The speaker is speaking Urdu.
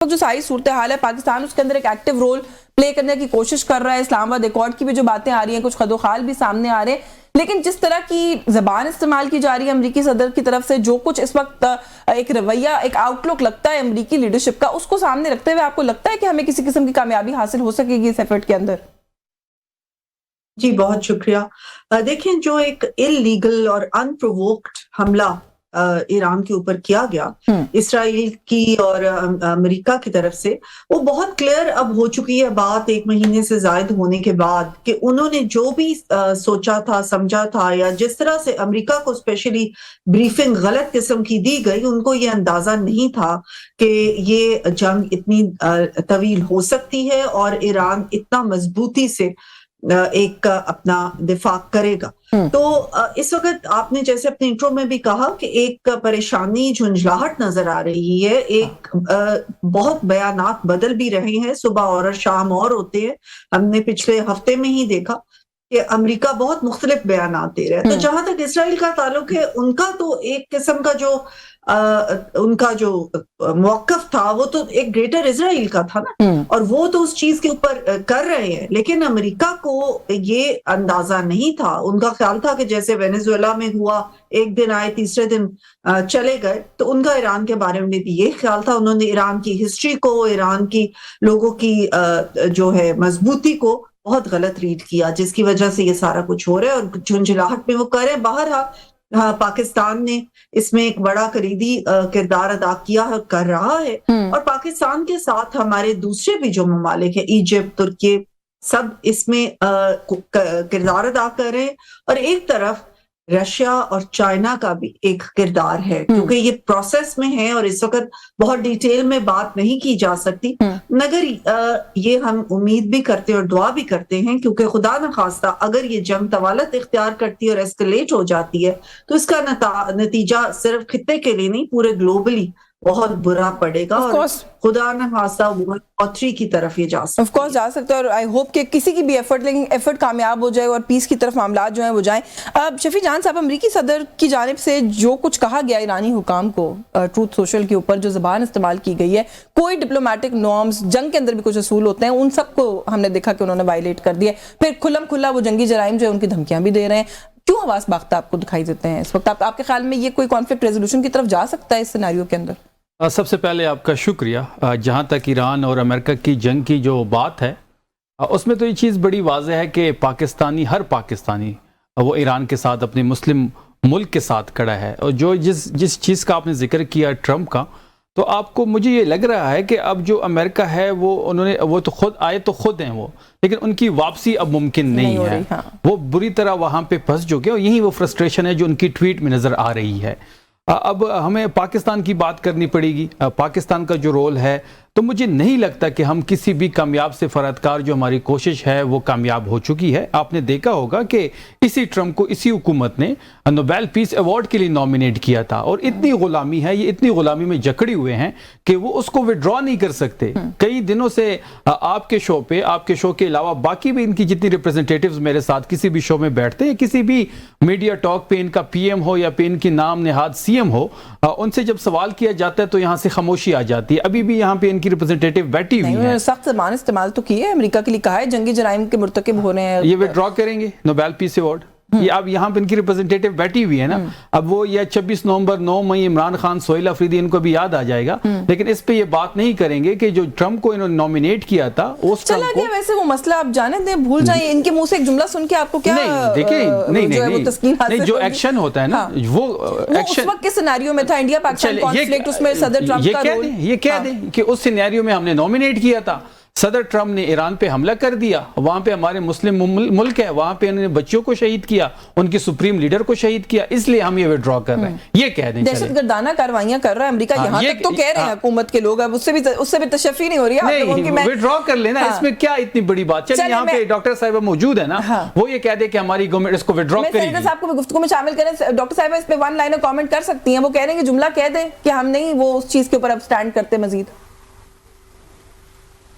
جو ساری صورتحال ہے پاکستان اس کے اندر ایک ایکٹیو رول پلے کرنے کی کوشش کر رہا ہے. اسلام آباد ایکارڈ کی بھی جو باتیں آ رہی ہیں, کچھ خدوخال بھی سامنے آ رہے ہیں, لیکن جس طرح کی زبان استعمال کی جا رہی ہے امریکی صدر کی طرف سے, جو کچھ اس وقت ایک رویہ, ایک آؤٹ لک لگتا ہے امریکی لیڈرشپ کا, اس کو سامنے رکھتے ہوئے آپ کو لگتا ہے کہ ہمیں کسی قسم کی کامیابی حاصل ہو سکے گی اس ایفرٹ کے اندر؟ جی بہت شکریہ. دیکھیں, جو ایک اللیگل اور انپرووکڈ حملہ ایران کے اوپر کیا گیا اسرائیل کی اور امریکہ کی طرف سے, وہ بہت کلیئر اب ہو چکی ہے بات 1 مہینے سے زائد ہونے کے بعد, کہ انہوں نے جو بھی سوچا تھا, سمجھا تھا, یا جس طرح سے امریکہ کو اسپیشلی بریفنگ غلط قسم کی دی گئی, ان کو یہ اندازہ نہیں تھا کہ یہ جنگ اتنی طویل ہو سکتی ہے اور ایران اتنا مضبوطی سے ایک اپنا دفاع کرے گا. تو اس وقت آپ نے جیسے اپنے انٹرو میں بھی کہا کہ ایک پریشانی, جھنجھلاہٹ نظر آ رہی ہے. ایک بہت بیانات بدل بھی رہے ہیں, صبح اور شام اور ہوتے ہیں. ہم نے پچھلے ہفتے میں ہی دیکھا کہ امریکہ بہت مختلف بیانات دے رہا ہے. تو جہاں تک اسرائیل کا تعلق ہے, ان کا تو ایک قسم کا ان کا جو موقف تھا وہ تو ایک گریٹر اسرائیل کا تھا نا, اور وہ تو اس چیز کے اوپر کر رہے ہیں. لیکن امریکہ کو یہ اندازہ نہیں تھا, ان کا خیال تھا کہ جیسے وینیزویلا میں ہوا, ایک دن آئے تیسرے دن چلے گئے, تو ان کا ایران کے بارے میں بھی یہ خیال تھا. انہوں نے ایران کی ہسٹری کو, ایران کی لوگوں کی جو ہے مضبوطی کو بہت غلط ریڈ کیا, جس کی وجہ سے یہ سارا کچھ ہو رہا ہے. اور جھنجھلاہٹ میں وہ کر رہے ہیں. بہرحال پاکستان نے اس میں ایک بڑا کلیدی کردار ادا کیا ہے, کر رہا ہے. اور پاکستان کے ساتھ ہمارے دوسرے بھی جو ممالک ہیں, ایجپٹ, ترکی, سب اس میں کردار ادا کر رہے ہیں. اور ایک طرف رشیا اور چائنا کا بھی ایک کردار ہے, کیونکہ یہ پروسیس میں ہے اور اس وقت بہت ڈیٹیل میں بات نہیں کی جا سکتی. مگر یہ ہم امید بھی کرتے اور دعا بھی کرتے ہیں, کیونکہ خدا نخواستہ اگر یہ جنگ طوالت اختیار کرتی ہے اور ایسکلیٹ ہو جاتی ہے, تو اس کا نتیجہ صرف خطے کے لیے نہیں, پورے گلوبلی بہت برا پڑے گا, اور خدا نہ خواستہ پتھری کی طرف یہ جا سکتا ہے. آف کورس جا سکتا ہے, اور آئی ہوپ کہ کسی کی بھی ایفرٹ, لیکن ایفرٹ کامیاب ہو جائے اور پیس کی طرف معاملات جو ہیں وہ جائیں. شفیع جان صاحب, امریکی صدر کی جانب سے جو کچھ کہا گیا ایرانی حکام کو ٹروتھ سوشل کے اوپر, جو زبان استعمال کی گئی ہے, کوئی ڈپلومیٹک نارمز, جنگ کے اندر بھی کچھ اصول ہوتے ہیں, ان سب کو ہم نے دیکھا کہ انہوں نے وائلیٹ کر دیا. پھر کھلم کھلا وہ جنگی جرائم جو ہے ان کی دھمکیاں بھی دے رہے ہیں. کیوں حواس باختہ آپ کو دکھائی دیتے ہیں اس وقت؟ آپ کے خیال میں یہ کوئی کانفلکٹ ریزولوشن کی طرف جا سکتا ہے اس سیناریو کے اندر؟ سب سے پہلے آپ کا شکریہ. جہاں تک ایران اور امریکہ کی جنگ کی جو بات ہے, اس میں تو یہ چیز بڑی واضح ہے کہ ہر پاکستانی وہ ایران کے ساتھ, اپنے مسلم ملک کے ساتھ کھڑا ہے. اور جو جس چیز کا آپ نے ذکر کیا ٹرمپ کا, تو آپ کو مجھے یہ لگ رہا ہے کہ اب جو امریکہ ہے وہ تو خود آئے تو خود ہیں وہ, لیکن ان کی واپسی اب ممکن نہیں ہے. وہ بری طرح وہاں پہ پھنس چکے, اور یہی وہ فرسٹریشن ہے جو ان کی ٹویٹ میں نظر آ رہی ہے. اب ہمیں پاکستان کی بات کرنی پڑے گی. پاکستان کا جو رول ہے, تو مجھے نہیں لگتا کہ ہم کسی بھی کامیاب سے فراتکار جو ہماری کوشش ہے وہ کامیاب ہو چکی ہے. آپ نے دیکھا ہوگا کہ اسی ٹرمپ کو اسی حکومت نے نوبیل پیس ایوارڈ کے لیے نومینیٹ کیا تھا, اور اتنی غلامی ہے, یہ اتنی غلامی میں جکڑے ہوئے ہیں کہ وہ اس کو وڈرا نہیں کر سکتے. کئی دنوں سے آپ کے شو پہ, آپ کے شو کے علاوہ باقی بھی ان کی جتنی ریپرزنٹیٹیوز میرے ساتھ کسی بھی شو میں بیٹھتے ہیں, کسی بھی میڈیا ٹاک پہ ان کا پی ایم ہو یا پہ ان کی نام نہاد سی ایم ہو, ان سے جب سوال کیا جاتا ہے تو یہاں سے خاموشی آ جاتی ہے. ابھی بھی یہاں پہ ان کی ریپرزنٹیٹیو بیٹھی ہوئی ہیں. سخت زبان استعمال تو کی ہے, امریکہ کے لیے کہا ہے جنگی جرائم کے مرتکب ہونے ہیں, یہ وڈرا کریں گے نوبیل پیس ایوارڈ. یہ اب یہاں پہ ان کی ریپرزنٹیٹیو بیٹھی ہوئی ہے نا. اب وہ یہ 26 نومبر 9 مئی عمران خان, سہیل افریدی, ان کو بھی یاد آ جائے گا, لیکن اس پہ یہ بات نہیں کریں گے کہ جو ٹرمپ کو انہوں نے نومینیٹ کیا تھا اس چلا گیا. ویسے وہ مسئلہ آپ جانے دیں, بھول جائیں. ان کے منہ سے ایک جملہ سن کے آپ کو کیا نہیں, جو ایکشن ہوتا ہے نا, وہ اس وقت کے سیناریو میں تھا انڈیا پاکستان کانفلکٹ, اس میں صدر ٹرمپ کا رول. یہ کہہ دیں کہ اس سیناریو میں ہم نے نومینیٹ کیا تھا, صدر ٹرمپ نے ایران پہ حملہ کر دیا, وہاں پہ ہمارے مسلم ملک ہے, وہاں پہ انہوں نے بچوں کو شہید کیا, ان کی سپریم لیڈر کو شہید کیا, اس لیے ہم یہ وڈرا کر رہے ہیں. یہ کہہ دیں دہشت گردانہ کارروائیاں کر رہا ہے امریکہ, یہاں تک تو کہہ رہے ہیں حکومت کے لوگ. اب اس سے بھی تشفی نہیں ہو رہی ہے. وڈرا کر لینا, اس میں کیا اتنی بڑی بات. چلیے یہاں پہ ڈاکٹر صاحبہ موجود ہے نا, وہ یہ کہہ دے کہ ہماری گورنمنٹ اس کو وڈرا کرے گی. صاحب کو گفتگو میں شامل کریں. ڈاکٹر صاحبہ اس پہ ون لائنر کامنٹ کر سکتی ہیں. وہ کہہ رہے ہیں کہ جملہ کہہ دیں کہ ہم نہیں وہ اس چیز کے اوپر اب سٹینڈ کرتے مزید.